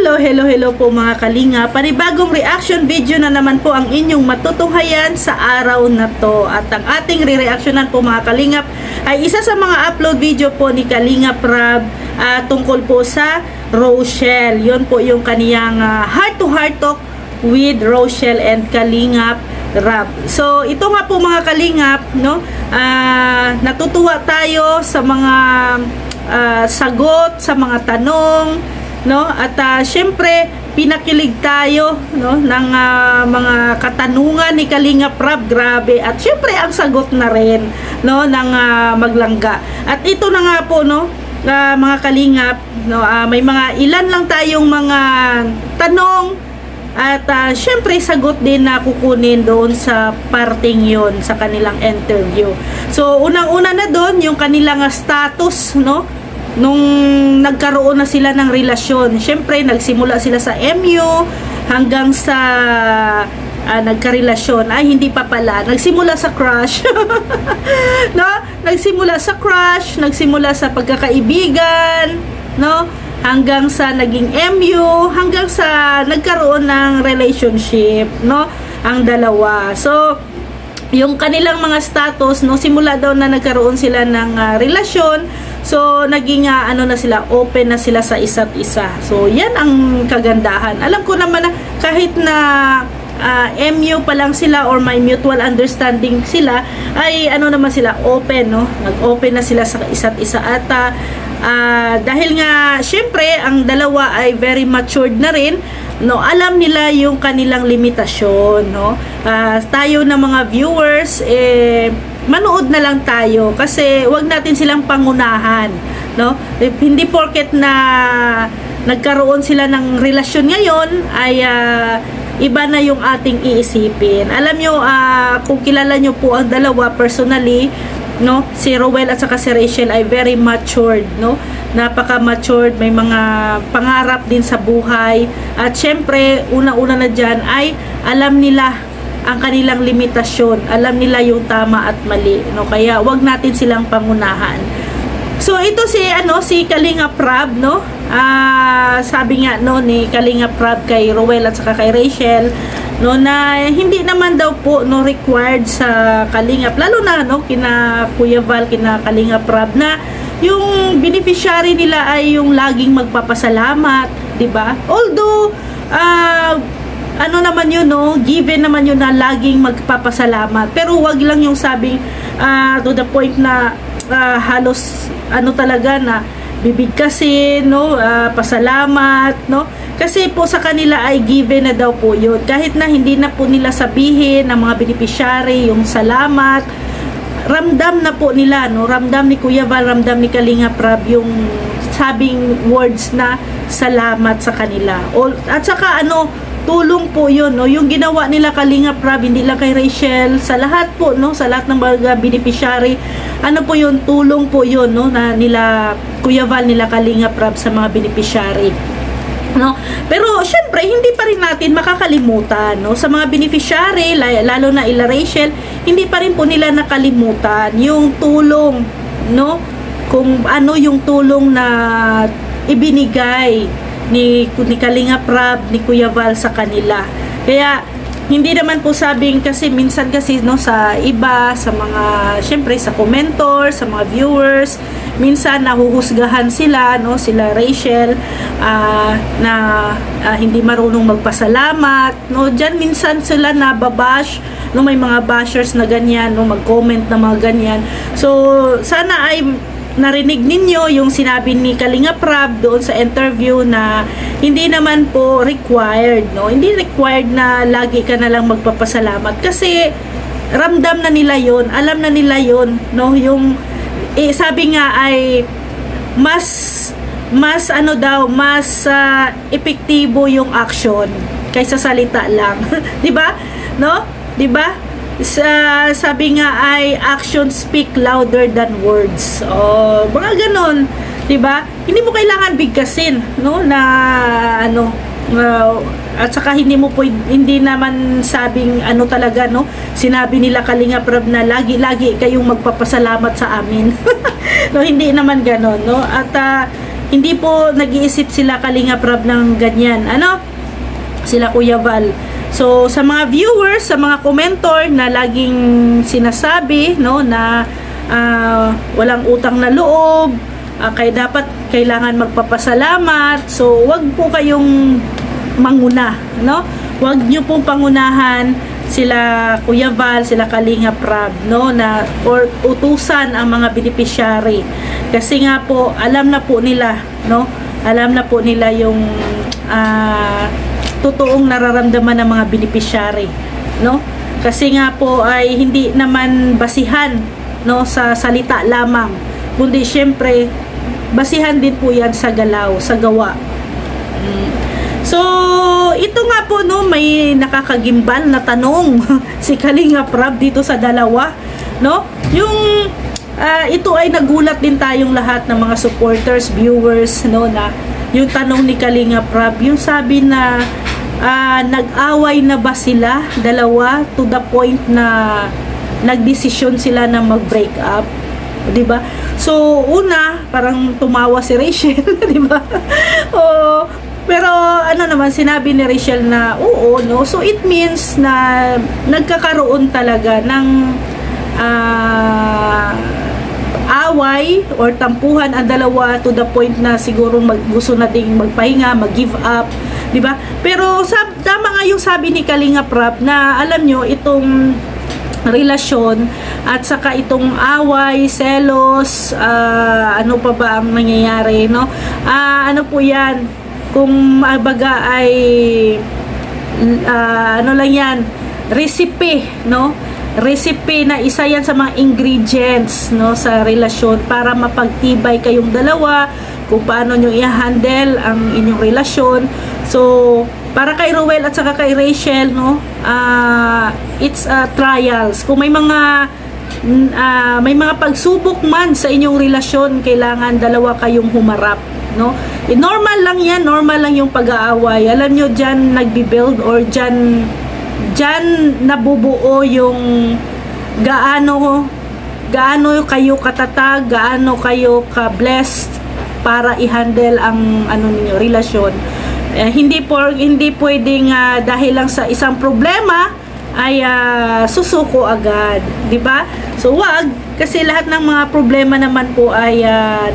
Hello po mga kalinga. Panibagong reaction video na naman po ang inyong matutunghayan sa araw na to. At ang ating re-reactionan po mga kalingap ay isa sa mga upload video po ni Kalingap Rab tungkol po sa Rochelle. Yun po yung kaniyang heart to heart talk with Rochelle and Kalingap Rab. So ito nga po mga kalingap, no? Natutuwa tayo sa mga sagot sa mga tanong, no? At syempre pinakilig tayo, no, ng mga katanungan ni Kalingap Rab. Grabe. At syempre ang sagot na rin, no, ng Maglangga. At ito na nga po, no, mga kalingap, no, may mga ilan lang tayong mga tanong at syempre sagot din na kukunin doon sa parting yon sa kanilang interview. So unang-una na doon yung kanilang status, no, nung nagkaroon na sila ng relasyon. Syempre nagsimula sila sa MU hanggang sa nagkarelasyon. Ay, hindi pa pala, nagsimula sa crush. No, nagsimula sa crush, nagsimula sa pagkakaibigan, no, hanggang sa naging MU, hanggang sa nagkaroon ng relationship, no, ang dalawa. So yung kanilang mga status, no, simula daw na nagkaroon sila ng relasyon, so naging ano na sila, open na sila sa isa't isa. So yan ang kagandahan. Alam ko naman na kahit na MU pa lang sila or may mutual understanding sila, ay ano naman sila, open, no, nag-open na sila sa isa't isa. At dahil nga syempre ang dalawa ay very matured na rin, no, alam nila yung kanilang limitasyon, no. Tayo na mga viewers, manood na lang tayo kasi wag natin silang pangunahan, no. Hindi porket na nagkaroon sila ng relasyon ngayon ay iba na yung ating iisipin. Alam nyo, kung kilala nyo po ang dalawa personally, no, si Rowell at saka si Rachel ay very matured, no, napaka-matured, may mga pangarap din sa buhay. At syempre una-una na dyan ay alam nila ang kanilang limitasyon, alam nila yung tama at mali, no, kaya wag natin silang pangunahan. So ito si Kalingap Rab, no, sabi nga, no, ni Kalingap Rab kay Rowell at saka kay Rachel, no, na hindi naman daw po, no, required sa Kalingap, lalo na, no, kina Kuya Val, kina Kalingap Rab, na yung beneficiary nila ay yung laging magpapasalamat, di ba? Although ano naman yun, no, given naman yun na laging magpapasalamat, pero wag lang yung sabing to the point na halos ano talaga na bibigkasin, no, pasalamat, no, kasi po sa kanila ay given na daw po yun. Kahit na hindi na po nila sabihin ng mga beneficiary yung salamat, ramdam na po nila, no, ramdam ni Kuya Val, ramdam ni Kalingap Rab yung sabing words na salamat sa kanila. At saka ano, tulong po yun, no, yung ginawa nila Kalingap Rab, hindi lang kay Rachel, sa lahat po, no, sa lahat ng mga beneficiary, ano po yun, tulong po yun, no, na nila Kuya Val, nila Kalingap Rab sa mga beneficiary, no. Pero syempre hindi pa rin natin makakalimutan, no, sa mga beneficiary, lalo na ila Rachel, hindi pa rin po nila nakalimutan yung tulong, no, kung ano yung tulong na ibinigay ni Kalingap Rab, ni Kuya Val sa kanila. Kaya hindi naman po sabing, kasi minsan kasi, no, sa iba, sa mga syempre sa commenter, sa mga viewers, minsan nahuhusgahan sila, no, sila Rachel na hindi marunong magpasalamat, no, diyan minsan sila nababash, no, may mga bashers na ganyan, no, mag-comment na mga ganyan. So sana ay narinig ninyo yung sinabi ni Kalingap Rab doon sa interview na hindi naman po required, no, hindi required na lagi ka na lang magpapasalamat, kasi ramdam na nila yon, alam na nila yon, no, yung sabi nga ay mas ano daw, mas epektibo yung action kaysa salita lang. Di ba, no, di ba? Sabi nga ay action speak louder than words. Mga ganon, 'di ba? Hindi mo kailangan bigkasin, no, na ano, at saka hindi naman sabing ano talaga, no, sinabi nila Kalingap Rab na lagi kayong magpapasalamat sa amin. No, hindi naman ganon, no. At hindi po nag-iisip sila Kalingap Rab ng ganyan. Ano? Sila Kuya Val. So, sa mga viewers, sa mga commentor na laging sinasabi, no, na walang utang na loob, kailangan magpapasalamat. So, wag po kayong manguna, no? Wag niyo pong pangunahan sila Kuya Val, sila Kalingap Rab, no, na or utusan ang mga beneficiary. Kasi nga po, alam na po nila, no? Alam na po nila yung totoong nararamdaman ng mga beneficiary, no? Kasi nga po ay hindi naman basihan, no, sa salita lamang, kundi syempre basihan din po yan sa galaw, sa gawa. So ito nga po, no, may nakakagimbal na tanong si Kalingap Rab dito sa dalawa, no? Yung ito ay nagulat din tayong lahat ng mga supporters, viewers, no, na yung tanong ni Kalingap Rab, yung sabi na nag-away na ba sila dalawa to the point na nagdesisyon sila na mag-break up, 'di ba? So una, parang tumawa si Rachel, 'di ba? Pero ano naman, sinabi ni Rachel na oo, no. So it means na nagkakaroon talaga ng away or tampuhan ang dalawa to the point na siguro gusto na ding magpahinga, mag-give up, 'di ba? Pero tama nga yung sabi ni Kalingap Rab na alam nyo, itong relasyon at saka itong away, selos, ano pa ba ang nangyayari, no? Ano po 'yan? Kung baga ay ano lang 'yan, recipe, no? Recipe na isa yan sa mga ingredients, no, sa relasyon para mapagtibay kayong dalawa, kung paano nyo i-handle ang inyong relasyon. So para kay Rowel at saka kay Rachel, no, it's trials. Kung may mga pagsubok man sa inyong relasyon, kailangan dalawa kayong humarap, no? Normal lang yan, normal lang yung pag-aaway. Alam nyo, dyan nagbi-build or dyan nabubuo yung gaano kayo katatag, gaano kayo ka-blessed para i-handle ang ano niyo, relasyon. Hindi pwedeng dahil lang sa isang problema ay susuko agad, 'di ba? So wag, kasi lahat ng mga problema naman po ay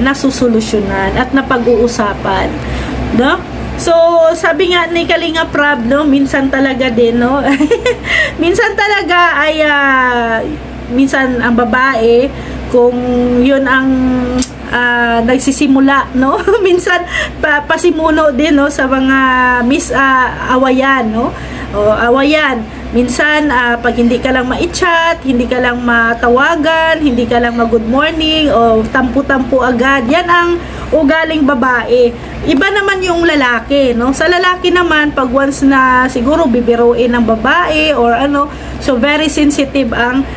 nasusolusyonan at napag-uusapan, no? So, sabi nga ni Kalingap Rab, no, minsan talaga din, no, minsan talaga ay, minsan ang babae, kung yun ang nagsisimula, no, minsan pasimuno din, no, sa mga awayan, no, o awayan. Minsan, pag hindi ka lang ma-chat, hindi ka lang matawagan, hindi ka lang mag-good morning, o tampu-tampu agad, yan ang ugaling babae. Iba naman yung lalaki, no? Sa lalaki naman, pag once na siguro bibiruin ng babae or ano, so very sensitive ang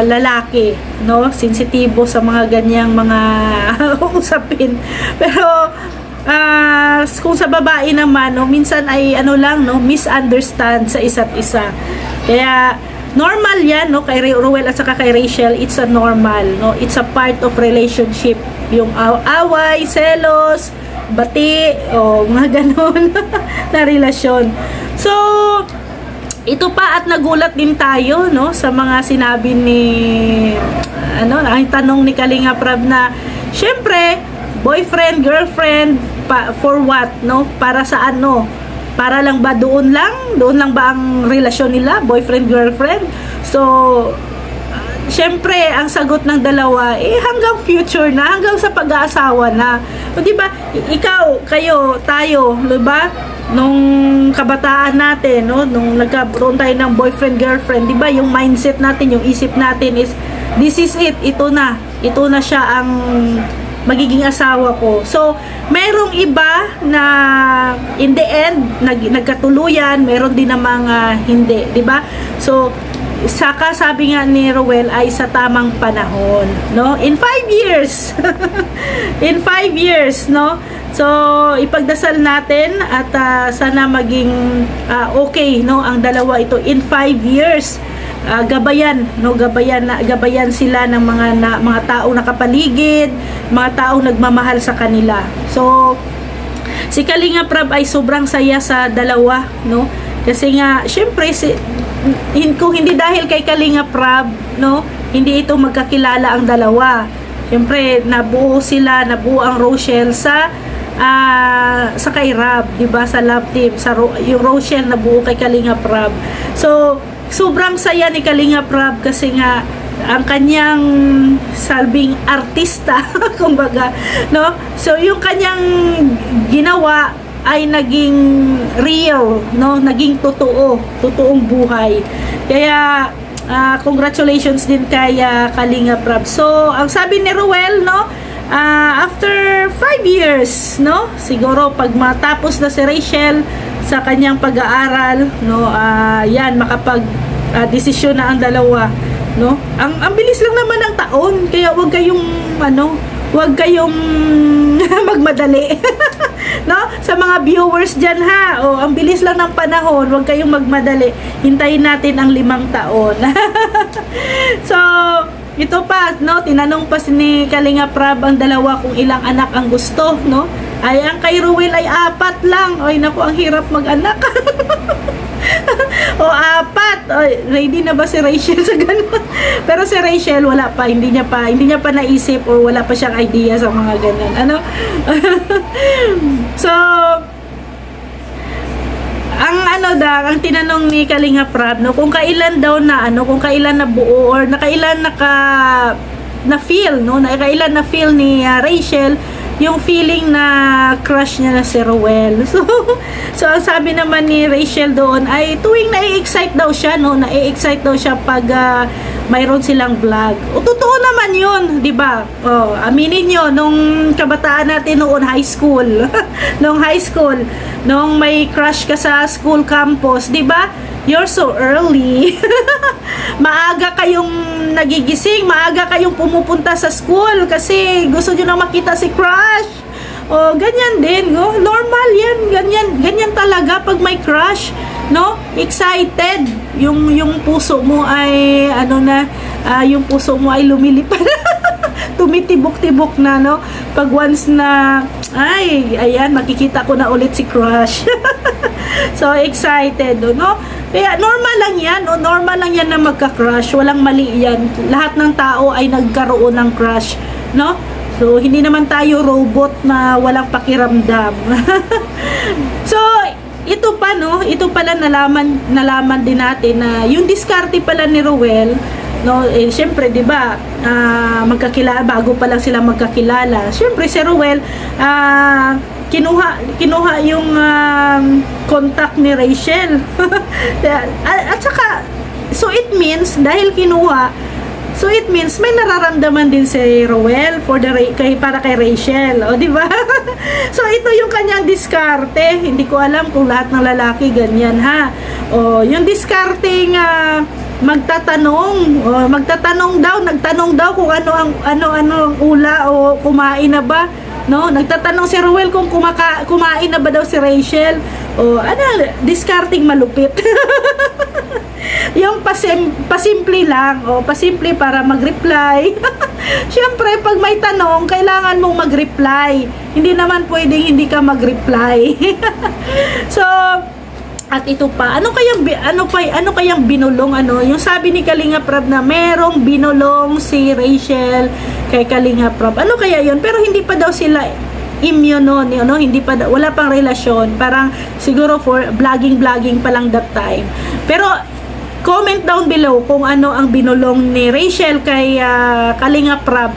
lalaki, no? Sensitibo sa mga ganyang mga usapin. Pero kung sa babae naman, no, minsan ay ano lang, no, misunderstand sa isa't isa. Kaya normal yan, no, kay Rowel at saka kay Rachel, it's a normal, no, it's a part of relationship, yung away, selos, bati, o mga ganon na relasyon. So ito pa, at nagulat din tayo, no, sa mga sinabi ni ano, ang tanong ni Kalingap Rab na syempre boyfriend, girlfriend, for what, no? Para saan, no? Para lang ba doon lang ba ang relasyon nila, boyfriend, girlfriend? So syempre ang sagot ng dalawa hanggang future na, hanggang sa pag-aasawa na. O di ba? Ikaw, kayo, tayo, di ba? Nung kabataan natin, no, nung nagkaroon tayo ng boyfriend, girlfriend, di ba? Yung mindset natin, yung isip natin is this is it, ito na siya ang magiging asawa ko. So merong iba na in the end nagkatuluyan, meron din namang hindi, di ba? So saka sabi nga ni Rowel ay sa tamang panahon, no, in 5 years in 5 years, no. So ipagdasal natin at sana maging okay, no, ang dalawa ito in 5 years. gabayan, no, gabayan sila ng mga taong nakapaligid, mga taong nagmamahal sa kanila. So si Kalinga Prab ay sobrang saya sa dalawa, no, kasi nga syempre kung hindi dahil kay Kalinga Prab, no, hindi ito magkakilala ang dalawa. Syempre nabuo ang Rochelle sa kay Rab, 'di ba, sa love team, yung Rochelle nabuo kay Kalinga Prab. So sobrang saya ni Kalinga Prab kasi nga ang kanyang salbing artista kumbaga, no, so yung kanyang ginawa ay naging real, no, naging totoong buhay. Kaya congratulations din kay Kalinga Prab. So ang sabi ni Ruel, no, after 5 years, no, siguro pag matapos na si Rachel sa kanyang pag-aaral, no, yan, makapag desisyon na ang dalawa, no. Ang bilis lang naman ng taon, kaya wag kayong magmadali. No, sa mga viewers diyan, ha, ang bilis lang ng panahon, wag kayong magmadali, hintayin natin ang 5 taon. So ito pa, no, tinanong pa ni Kalinga Prab ang dalawa kung ilang anak ang gusto, no. Ay, ang kay Ruel ay 4 lang. Ay naku, ang hirap mag-anak. O 4. Ay, ready na ba si Rachel sa ganun? Pero si Rachel wala pa, hindi niya pa naisip o wala pa siyang idea sa mga ganun. Ano? So ang tinanong ni Kalinga Prab, no, kung kailan daw kung kailan nabuo or kailan na feel, no, kailan na feel ni Rachel yung feeling na crush niya na si Ruel. So ang sabi naman ni Rachel doon ay tuwing na-excite daw siya, no, na-excite daw siya pag mayroon silang vlog. O totoo naman yun, di ba? Aminin nyo, nung kabataan natin noon, high school, nung may crush ka sa school campus, di ba? You're so early. Maaga kayong nagigising, maaga kayong pumupunta sa school kasi gusto nyo na makita si crush. Ganyan din, no? Normal yan, ganyan talaga pag may crush, no? Excited, yung puso mo ay yung puso mo ay lumilipad. Tumitibok-tibok na, no? Pag once na ayan, makikita ko na ulit si crush. So excited, no? Kaya normal lang yan, no? Normal lang yan na magka-crush, walang mali yan. Lahat ng tao ay nagkaroon ng crush, no? So hindi naman tayo robot na walang pakiramdam. So ito pa, no, ito pala nalaman din natin na yung diskarte pala ni Ruel, no, syempre, 'di ba? Magkakilala bago pa lang sila magkakilala. Syempre si Ruel kinuha yung contact ni Rachel. At saka so it means dahil kinuha, so it means may nararamdaman din si Ruel para kay Rachel, o di ba? So ito yung kanyang diskarte. Hindi ko alam kung lahat ng lalaki ganyan, ha. Yung diskarteng nagtanong daw kung ano ang ula o kumain na ba, no? Nagtatanong si Ruel kung kumain na ba daw si Rachel. Diskarting malupit. Yung pasimple lang, pasimple para mag-reply. Siyempre, pag may tanong, kailangan mong mag-reply. Hindi naman pwedeng hindi ka mag-reply. So, at ito pa, ano kayang binulong, yung sabi ni Kalinga Prab na merong binulong si Rachel kay Kalinga Prab. Ano kaya yun? Pero hindi pa daw sila immune, no? Hindi pa, wala pang relasyon. Parang siguro for vlogging pa lang that time. Pero comment down below kung ano ang binulong ni Rachel kay Kalinga Prab.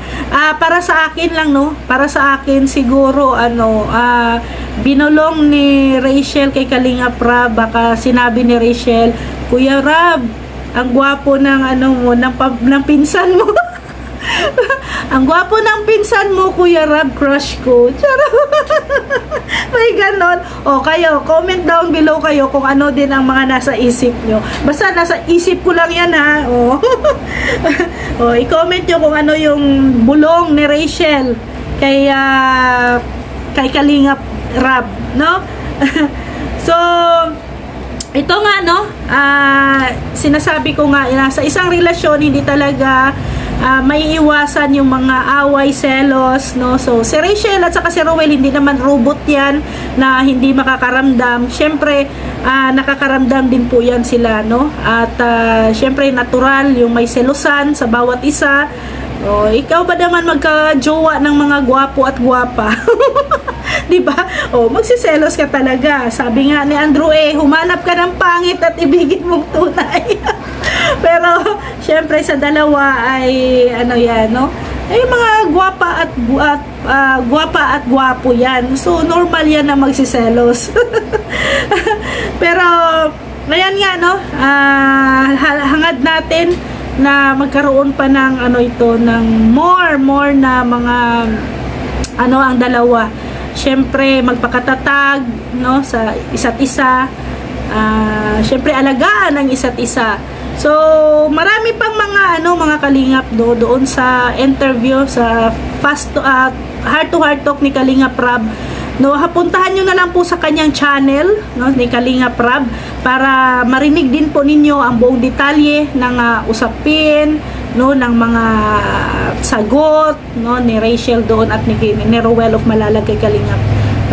Para sa akin lang, no? Para sa akin siguro binulong ni Rachel kay Kalinga Prab, baka sinabi ni Rachel, Kuya Rab, ang gwapo ng ng pinsan mo. Ang gwapo ng pinsan mo, Kuya Rab, crush ko. May ganon. Kayo, comment down below kayo kung ano din ang mga nasa isip nyo. Basta nasa isip ko lang yan, ha. I-comment nyo kung ano yung bulong ni Rachel kay Kalinga Rab, no? So ito nga, no, sinasabi ko nga, sa isang relasyon, hindi talaga may iwasan yung mga away, selos, no. So, si Rachel at saka si Rowell, hindi naman robot yan na hindi makakaramdam. Syempre, nakakaramdam din po yan sila, no. At, syempre, natural yung may selosan sa bawat isa. O, ikaw ba naman magka-jowa ng mga gwapo at gwapa? Diba? O, magsiselos ka talaga. Sabi nga ni Andrew, humanap ka ng pangit at ibigin mong tunay. Pero, syempre sa dalawa ay, ano yan, no? Ay, mga gwapa at gwapo yan. So, normal yan na magsiselos. Pero, ngayon nga, no? Hangad natin na magkaroon pa ng, ng more na mga, ang dalawa. Syempre, magpakatatag, no, sa isa't isa. Syempre, alagaan ang isa't isa. So, marami pang mga kalingap doon sa interview, sa heart-to-heart talk ni Kalingap Rab. No, puntahan nyo na lang po sa kanyang channel, no, ni Kalingap Rab, para marinig din po ninyo ang buong detalye ng usapin, no, ng mga sagot, no, ni Rachel doon at ni Rowell of Malalag kay Kalingap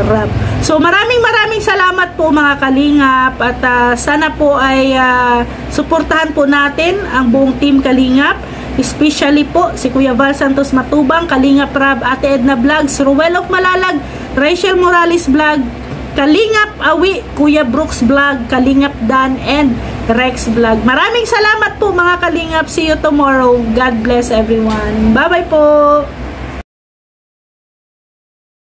Rab. So, maraming salamat po mga Kalingap, at sana po ay suportahan po natin ang buong team Kalingap, especially po si Kuya Val Santos Matubang, Kalingap Rab, Ate Edna Vlogs, Rowell of Malalag, Rachel Morales Vlog, Kalingap Awi, Kuya Brooks Vlog, Kalingap Dan, and Rex Vlog. Maraming salamat po mga Kalingap. See you tomorrow. God bless everyone. Bye-bye po.